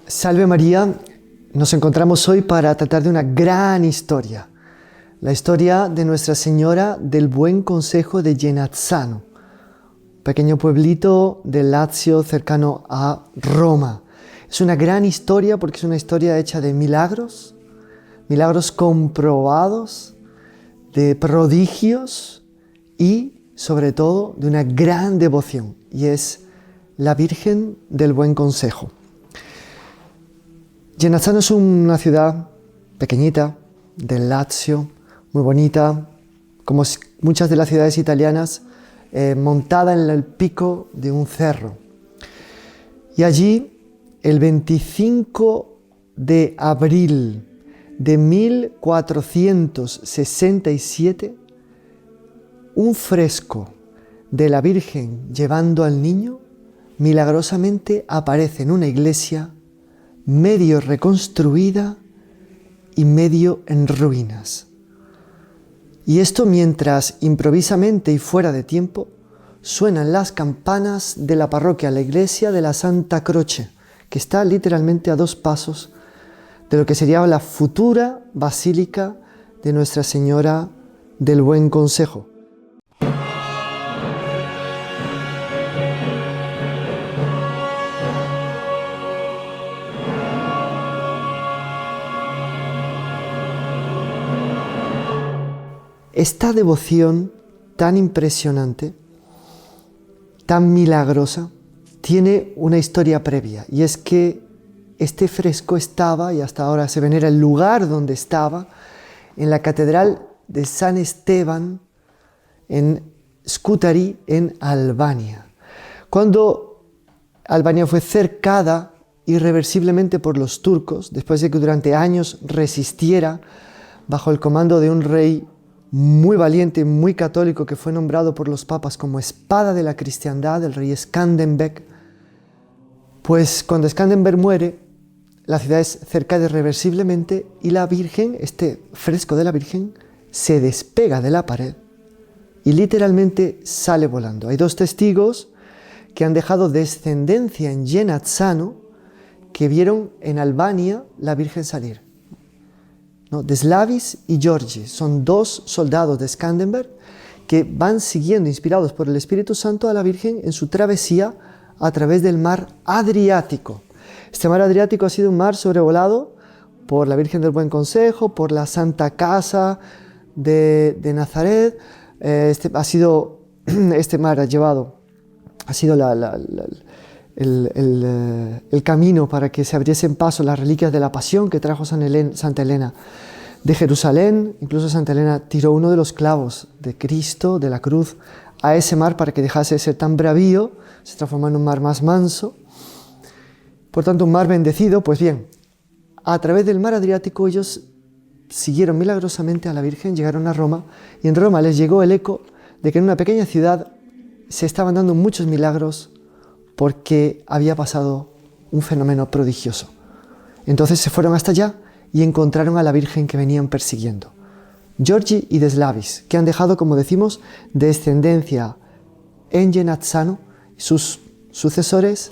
Salve María, nos encontramos hoy para tratar de una gran historia, la historia de Nuestra Señora del Buen Consejo de Genazzano, pequeño pueblito del Lazio cercano a Roma. Es una gran historia porque es una historia hecha de milagros, milagros comprobados, de prodigios y sobre todo de una gran devoción, y es la Virgen del Buen Consejo. Genazzano es una ciudad pequeñita del Lazio, muy bonita, como muchas de las ciudades italianas, montada en el pico de un cerro. Y allí, el 25 de abril de 1467, un fresco de la Virgen llevando al niño milagrosamente aparece en una iglesia medio reconstruida y medio en ruinas. Y esto mientras improvisamente y fuera de tiempo suenan las campanas de la parroquia, la iglesia de la Santa Croce, que está literalmente a 2 pasos de lo que sería la futura basílica de Nuestra Señora del Buen Consejo. Esta devoción tan impresionante, tan milagrosa, tiene una historia previa, y es que este fresco estaba, y hasta ahora se venera el lugar donde estaba, en la catedral de San Esteban en Scutari, en Albania. Cuando Albania fue cercada irreversiblemente por los turcos, después de que durante años resistiera bajo el comando de un rey muy valiente, muy católico, que fue nombrado por los papas como espada de la cristiandad, el rey Skanderbeg, pues cuando Skanderbeg muere, la ciudad es cercada irreversiblemente y la Virgen, este fresco de la Virgen, se despega de la pared y literalmente sale volando. Hay 2 testigos que han dejado descendencia en Genazzano que vieron en Albania la Virgen salir. ¿No? Deslavis y Giorgi son 2 soldados de Skanderbeg que van siguiendo, inspirados por el Espíritu Santo, a la Virgen en su travesía a través del mar Adriático. Este mar Adriático ha sido un mar sobrevolado por la Virgen del Buen Consejo, por la Santa Casa de Nazaret. Este mar ha sido el camino para que se abriesen paso las reliquias de la Pasión que trajo Santa Elena de Jerusalén. Incluso Santa Elena tiró uno de los clavos de Cristo, de la cruz, a ese mar para que dejase de ser tan bravío, se transformó en un mar más manso. Por tanto, un mar bendecido. Pues bien, a través del mar Adriático ellos siguieron milagrosamente a la Virgen, llegaron a Roma, y en Roma les llegó el eco de que en una pequeña ciudad se estaban dando muchos milagros porque había pasado un fenómeno prodigioso. Entonces se fueron hasta allá y encontraron a la Virgen que venían persiguiendo. Giorgi y Deslavis, que han dejado, como decimos, descendencia en Genazzano, sus sucesores,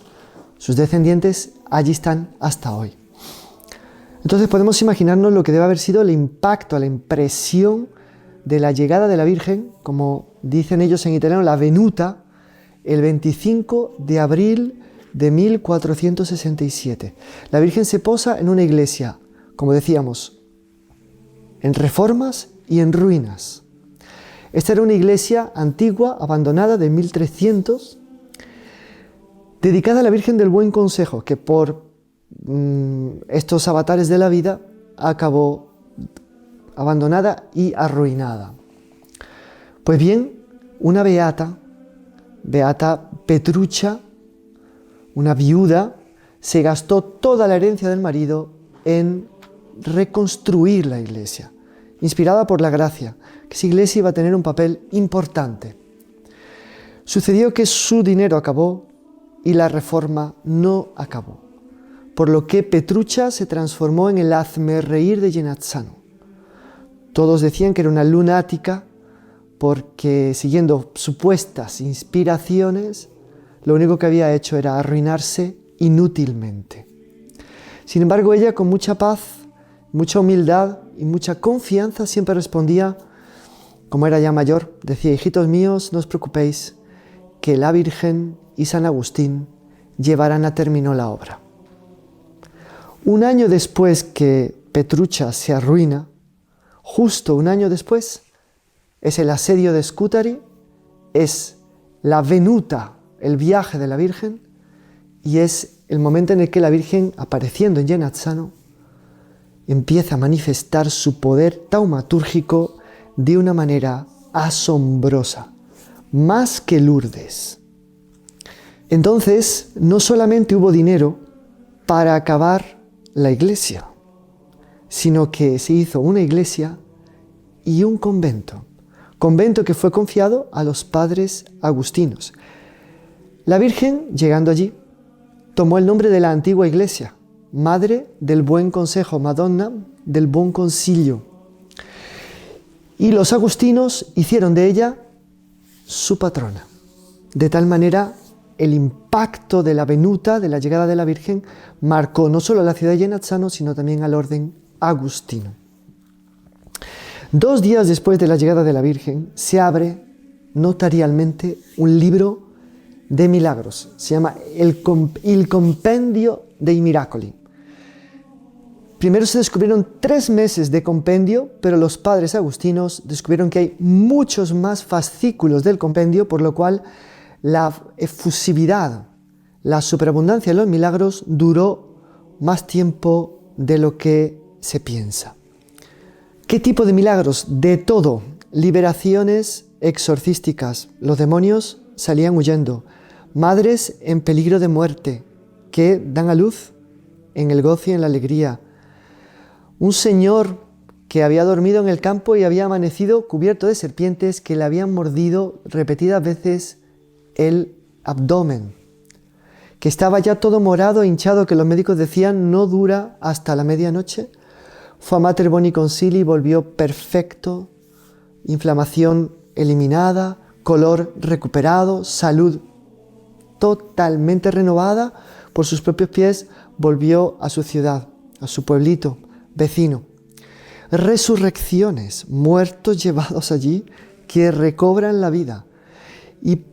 sus descendientes, allí están hasta hoy. Entonces podemos imaginarnos lo que debe haber sido el impacto, la impresión de la llegada de la Virgen, como dicen ellos en italiano, la venuta, el 25 de abril de 1467. La Virgen se posa en una iglesia, como decíamos, en reformas y en ruinas. Esta era una iglesia antigua, abandonada, de 1300, dedicada a la Virgen del Buen Consejo, que por estos avatares de la vida acabó abandonada y arruinada. Pues bien, una beata Petruccia, una viuda, se gastó toda la herencia del marido en reconstruir la iglesia, inspirada por la gracia, que esa iglesia iba a tener un papel importante. Sucedió que su dinero acabó y la reforma no acabó, por lo que Petruccia se transformó en el hazmerreír de Genazzano. Todos decían que era una lunática porque, siguiendo supuestas inspiraciones, lo único que había hecho era arruinarse inútilmente. Sin embargo, ella con mucha paz, mucha humildad y mucha confianza siempre respondía, como era ya mayor, decía: hijitos míos, no os preocupéis, que la Virgen y San Agustín llevarán a término la obra. Un año después que Petruccia se arruina, justo un año después, es el asedio de Scutari, es la venuta, el viaje de la Virgen, y es el momento en el que la Virgen, apareciendo en Genazzano, empieza a manifestar su poder taumatúrgico de una manera asombrosa, más que Lourdes. Entonces, no solamente hubo dinero para acabar la iglesia, sino que se hizo una iglesia y un convento que fue confiado a los padres agustinos. La Virgen, llegando allí, tomó el nombre de la antigua iglesia, Madre del Buen Consejo, Madonna del Buon Consiglio. Y los agustinos hicieron de ella su patrona. De tal manera, el impacto de la venuta, de la llegada de la Virgen, marcó no solo a la ciudad de Genazzano, sino también al orden agustino. 2 días después de la llegada de la Virgen, se abre notarialmente un libro de milagros. Se llama Il Compendio dei Miracoli. Primero se descubrieron 3 meses de compendio, pero los padres agustinos descubrieron que hay muchos más fascículos del compendio, por lo cual la efusividad, la superabundancia de los milagros duró más tiempo de lo que se piensa. ¿Qué tipo de milagros? De todo. Liberaciones exorcísticas. Los demonios salían huyendo. Madres en peligro de muerte que dan a luz en el gozo y en la alegría. Un señor que había dormido en el campo y había amanecido cubierto de serpientes que le habían mordido repetidas veces el abdomen, que estaba ya todo morado e hinchado, que los médicos decían no dura hasta la medianoche. Fue a Mater Boni Concili y volvió perfecto, inflamación eliminada, color recuperado, salud totalmente renovada. Por sus propios pies volvió a su ciudad, a su pueblito vecino. Resurrecciones, muertos llevados allí que recobran la vida. Y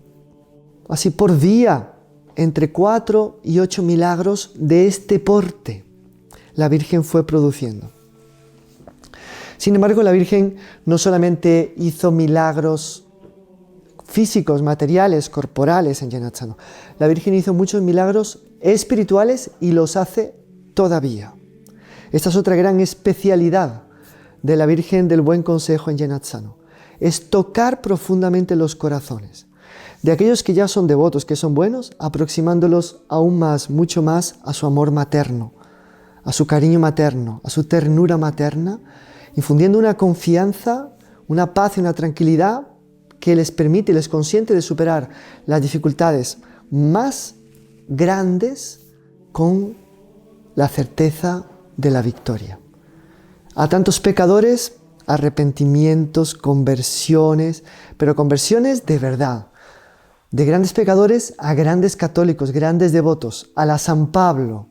así por día, entre 4 y 8 milagros de este porte, la Virgen fue produciendo. Sin embargo, la Virgen no solamente hizo milagros físicos, materiales, corporales en Genazzano. La Virgen hizo muchos milagros espirituales y los hace todavía. Esta es otra gran especialidad de la Virgen del Buen Consejo en Genazzano. Es tocar profundamente los corazones de aquellos que ya son devotos, que son buenos, aproximándolos aún más, mucho más a su amor materno, a su cariño materno, a su ternura materna, infundiendo una confianza, una paz y una tranquilidad que les permite y les consiente de superar las dificultades más grandes con la certeza de la victoria. A tantos pecadores, arrepentimientos, conversiones, pero conversiones de verdad. De grandes pecadores a grandes católicos, grandes devotos, a la San Pablo.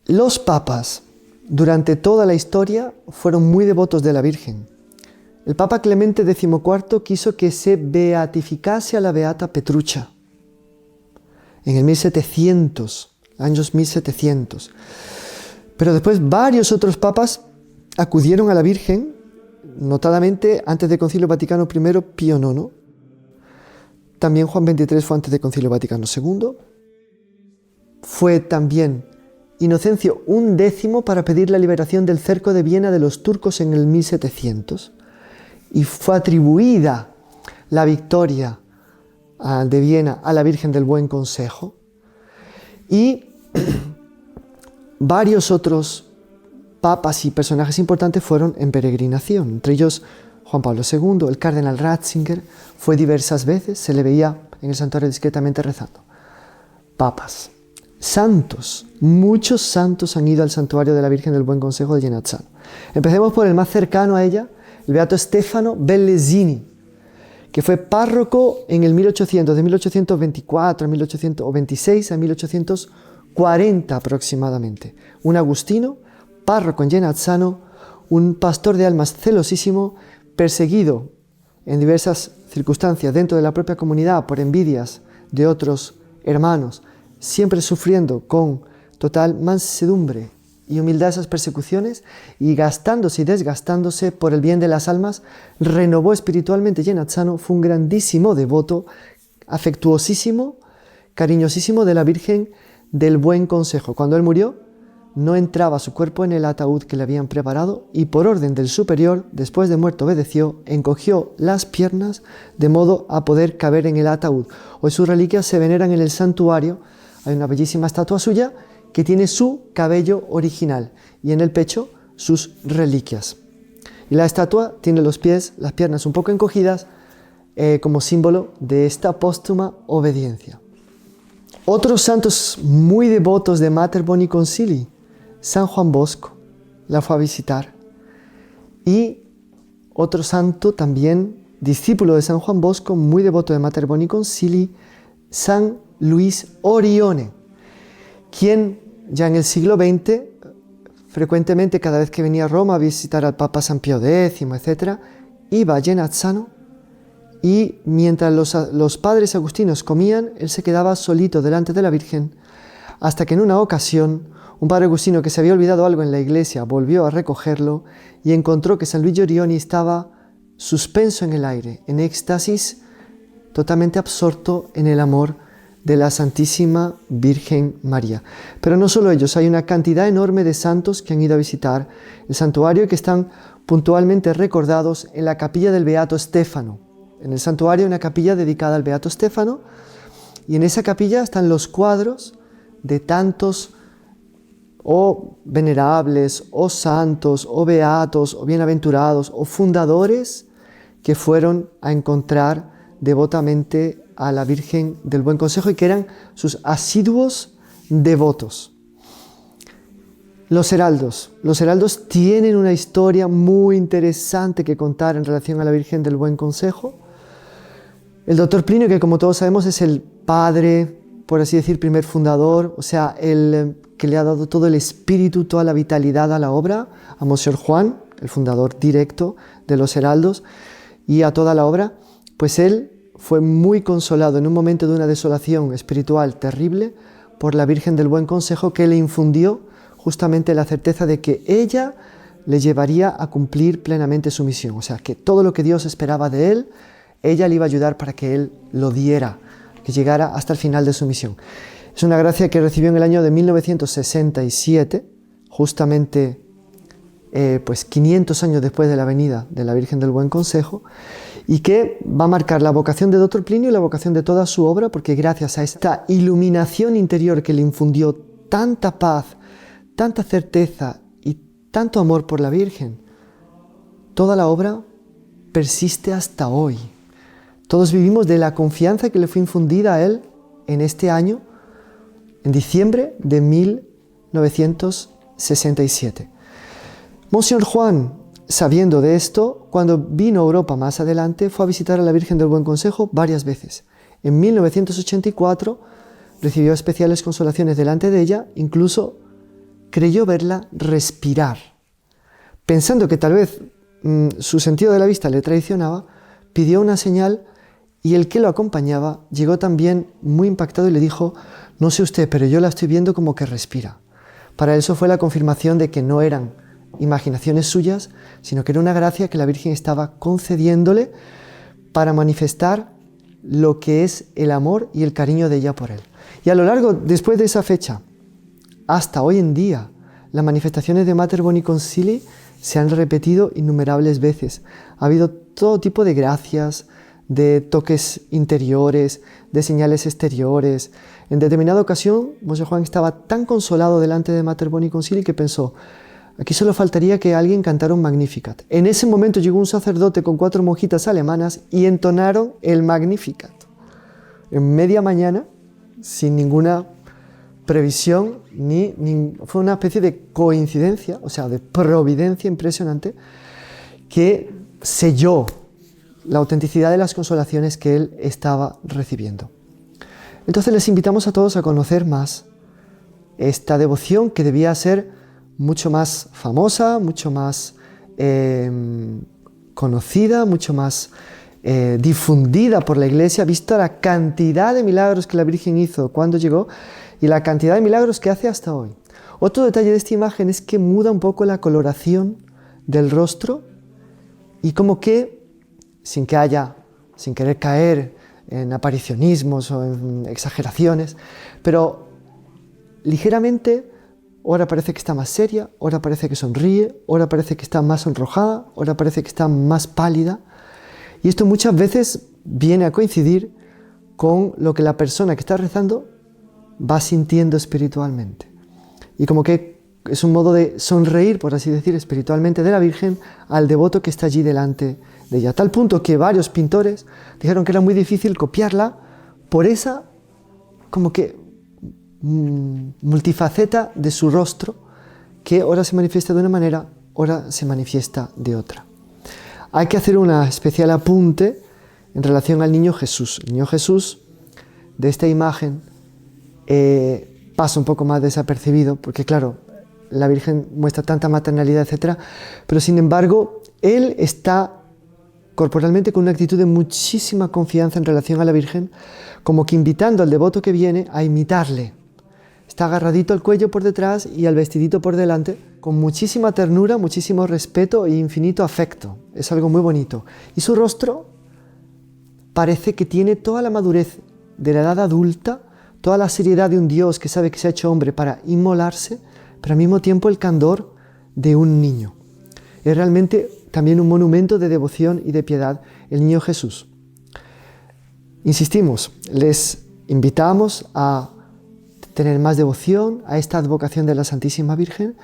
Los papas, durante toda la historia, fueron muy devotos de la Virgen. El Papa Clemente XIV quiso que se beatificase a la beata Petruccia en el 1700, años 1700. Pero después varios otros papas acudieron a la Virgen, notadamente antes del Concilio Vaticano I, Pío IX. También Juan XXIII fue antes del Concilio Vaticano II. Fue también Inocencio X para pedir la liberación del cerco de Viena de los turcos en el 1700. Y fue atribuida la victoria de Viena a la Virgen del Buen Consejo. Y varios otros papas y personajes importantes fueron en peregrinación, entre ellos Juan Pablo II, el cardenal Ratzinger, fue diversas veces, se le veía en el santuario discretamente rezando. Papas, santos, muchos santos han ido al santuario de la Virgen del Buen Consejo de Genazzano. Empecemos por el más cercano a ella, el beato Stefano Bellesini, que fue párroco en el 1800, de 1824 a 1826 a 1840. 40 aproximadamente. Un agustino, párroco en Genazzano, un pastor de almas celosísimo, perseguido en diversas circunstancias dentro de la propia comunidad por envidias de otros hermanos, siempre sufriendo con total mansedumbre y humildad esas persecuciones, y gastándose y desgastándose por el bien de las almas, renovó espiritualmente Genazzano. Fue un grandísimo devoto, afectuosísimo, cariñosísimo de la Virgen del Buen Consejo. Cuando él murió, no entraba su cuerpo en el ataúd que le habían preparado, y por orden del superior, después de muerto obedeció, encogió las piernas de modo a poder caber en el ataúd. Hoy sus reliquias se veneran en el santuario. Hay una bellísima estatua suya que tiene su cabello original y en el pecho sus reliquias. Y la estatua tiene los pies, las piernas un poco encogidas, como símbolo de esta póstuma obediencia. Otros santos muy devotos de Mater Boni Concili, San Juan Bosco, la fue a visitar. Y otro santo también, discípulo de San Juan Bosco, muy devoto de Mater Boni Concili, San Luis Orione, quien ya en el siglo XX, frecuentemente cada vez que venía a Roma a visitar al Papa San Pío X, etc., iba a Genazzano, y mientras los padres agustinos comían, él se quedaba solito delante de la Virgen, hasta que en una ocasión un padre agustino que se había olvidado algo en la iglesia volvió a recogerlo y encontró que San Luis Orione estaba suspenso en el aire, en éxtasis, totalmente absorto en el amor de la Santísima Virgen María. Pero no solo ellos, hay una cantidad enorme de santos que han ido a visitar el santuario y que están puntualmente recordados en la capilla del Beato Stefano. En el santuario hay una capilla dedicada al Beato Stefano, y en esa capilla están los cuadros de tantos o venerables, o santos, o beatos, o bienaventurados, o fundadores que fueron a encontrar devotamente a la Virgen del Buen Consejo y que eran sus asiduos devotos. Los heraldos tienen una historia muy interesante que contar en relación a la Virgen del Buen Consejo. El doctor Plinio, que como todos sabemos es el padre, por así decir, primer fundador, o sea, el que le ha dado todo el espíritu, toda la vitalidad a la obra, a Monsieur Juan, el fundador directo de los heraldos, y a toda la obra, pues él fue muy consolado en un momento de una desolación espiritual terrible por la Virgen del Buen Consejo, que le infundió justamente la certeza de que ella le llevaría a cumplir plenamente su misión. O sea, que todo lo que Dios esperaba de él, ella le iba a ayudar para que él lo diera, que llegara hasta el final de su misión. Es una gracia que recibió en el año de 1967, justamente pues 500 años después de la venida de la Virgen del Buen Consejo, y que va a marcar la vocación de Dr. Plinio y la vocación de toda su obra, porque gracias a esta iluminación interior que le infundió tanta paz, tanta certeza y tanto amor por la Virgen, toda la obra persiste hasta hoy. Todos vivimos de la confianza que le fue infundida a él en este año, en diciembre de 1967. Monsieur Juan, sabiendo de esto, cuando vino a Europa más adelante, fue a visitar a la Virgen del Buen Consejo varias veces. En 1984 recibió especiales consolaciones delante de ella, incluso creyó verla respirar. Pensando que tal vez su sentido de la vista le traicionaba, pidió una señal, y el que lo acompañaba llegó también muy impactado y le dijo: no sé usted, pero yo la estoy viendo como que respira. Para eso fue la confirmación de que no eran imaginaciones suyas, sino que era una gracia que la Virgen estaba concediéndole para manifestar lo que es el amor y el cariño de ella por él. Y a lo largo, después de esa fecha, hasta hoy en día, las manifestaciones de Mater Boni Concili se han repetido innumerables veces. Ha habido todo tipo de gracias, de toques interiores, de señales exteriores. En determinada ocasión, Monsieur Juan estaba tan consolado delante de Mater Boni Concili que pensó: aquí solo faltaría que alguien cantara un Magnificat. En ese momento llegó un sacerdote con 4 monjitas alemanas y entonaron el Magnificat. En media mañana, sin ninguna previsión, fue una especie de coincidencia, o sea, de providencia impresionante, que selló la autenticidad de las consolaciones que él estaba recibiendo. Entonces les invitamos a todos a conocer más esta devoción que debía ser mucho más famosa, mucho más conocida, mucho más difundida por la Iglesia, visto la cantidad de milagros que la Virgen hizo cuando llegó y la cantidad de milagros que hace hasta hoy. Otro detalle de esta imagen es que muda un poco la coloración del rostro y como que, sin querer caer en aparicionismos o en exageraciones, pero ligeramente, ahora parece que está más seria, ahora parece que sonríe, ahora parece que está más sonrojada, ahora parece que está más pálida. Y esto muchas veces viene a coincidir con lo que la persona que está rezando va sintiendo espiritualmente. Y como que es un modo de sonreír, por así decir, espiritualmente de la Virgen al devoto que está allí delante de ella. A tal punto que varios pintores dijeron que era muy difícil copiarla por esa como que multifaceta de su rostro, que ahora se manifiesta de una manera, ahora se manifiesta de otra. Hay que hacer un especial apunte en relación al niño Jesús. El niño Jesús de esta imagen pasa un poco más desapercibido, porque claro, la Virgen muestra tanta maternalidad, etc. Pero sin embargo, él está corporalmente con una actitud de muchísima confianza en relación a la Virgen, como que invitando al devoto que viene a imitarle. Está agarradito al cuello por detrás y al vestidito por delante, con muchísima ternura, muchísimo respeto e infinito afecto. Es algo muy bonito. Y su rostro parece que tiene toda la madurez de la edad adulta, toda la seriedad de un Dios que sabe que se ha hecho hombre para inmolarse, pero al mismo tiempo el candor de un niño. Es realmente también un monumento de devoción y de piedad el niño Jesús. Insistimos, les invitamos a tener más devoción a esta advocación de la Santísima Virgen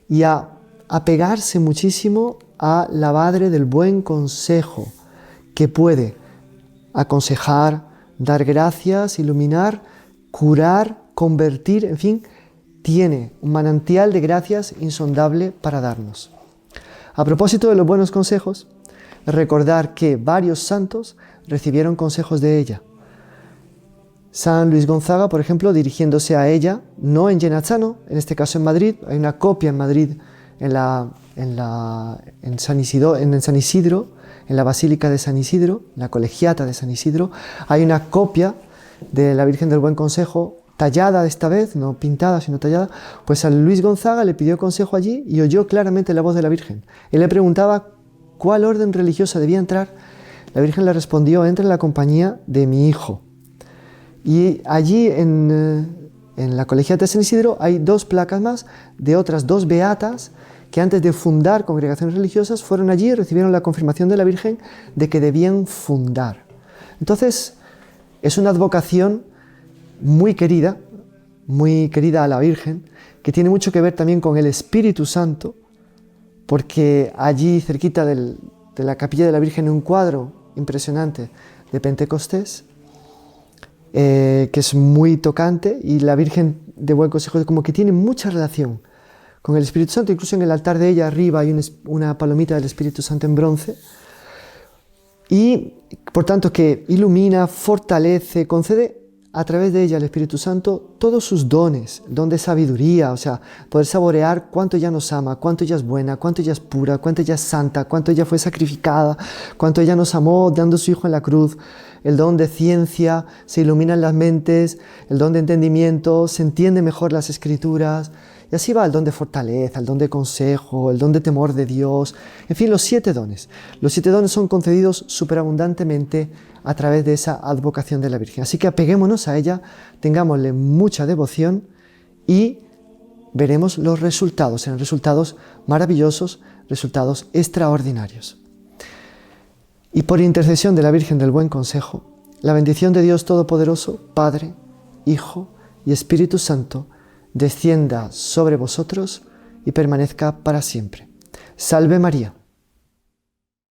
y a apegarse muchísimo a la Madre del Buen Consejo, que puede aconsejar, dar gracias, iluminar, curar, convertir, en fin, tiene un manantial de gracias insondable para darnos. A propósito de los buenos consejos, recordar que varios santos recibieron consejos de ella. San Luis Gonzaga, por ejemplo, dirigiéndose a ella, no en Genazzano, en este caso en Madrid, hay una copia en Madrid, en San Isidro, en la Basílica de San Isidro, en la Colegiata de San Isidro, hay una copia de la Virgen del Buen Consejo, tallada esta vez, no pintada, sino tallada. Pues San Luis Gonzaga le pidió consejo allí y oyó claramente la voz de la Virgen. Él le preguntaba cuál orden religiosa debía entrar. La Virgen le respondió: entra en la compañía de mi hijo. Y allí en la Colegiata de San Isidro hay dos placas más de otras dos beatas que antes de fundar congregaciones religiosas fueron allí y recibieron la confirmación de la Virgen de que debían fundar. Entonces, es una advocación muy querida a la Virgen, que tiene mucho que ver también con el Espíritu Santo, porque allí cerquita de la capilla de la Virgen hay un cuadro impresionante de Pentecostés, que es muy tocante, y la Virgen de Buen Consejo como que tiene mucha relación con el Espíritu Santo. Incluso en el altar de ella arriba hay una palomita del Espíritu Santo en bronce, y por tanto que ilumina, fortalece, concede a través de ella el Espíritu Santo todos sus dones, el don de sabiduría, o sea, poder saborear cuánto ella nos ama, cuánto ella es buena, cuánto ella es pura, cuánto ella es santa, cuánto ella fue sacrificada, cuánto ella nos amó dando a su Hijo en la cruz. El don de ciencia, se iluminan las mentes, el don de entendimiento, se entiende mejor las Escrituras, y así va el don de fortaleza, el don de consejo, el don de temor de Dios, en fin, los 7 dones. Los 7 dones son concedidos superabundantemente a través de esa advocación de la Virgen. Así que apeguémonos a ella, tengámosle mucha devoción y veremos los resultados, serán resultados maravillosos, resultados extraordinarios. Y por intercesión de la Virgen del Buen Consejo, la bendición de Dios Todopoderoso, Padre, Hijo y Espíritu Santo, descienda sobre vosotros y permanezca para siempre. Salve María.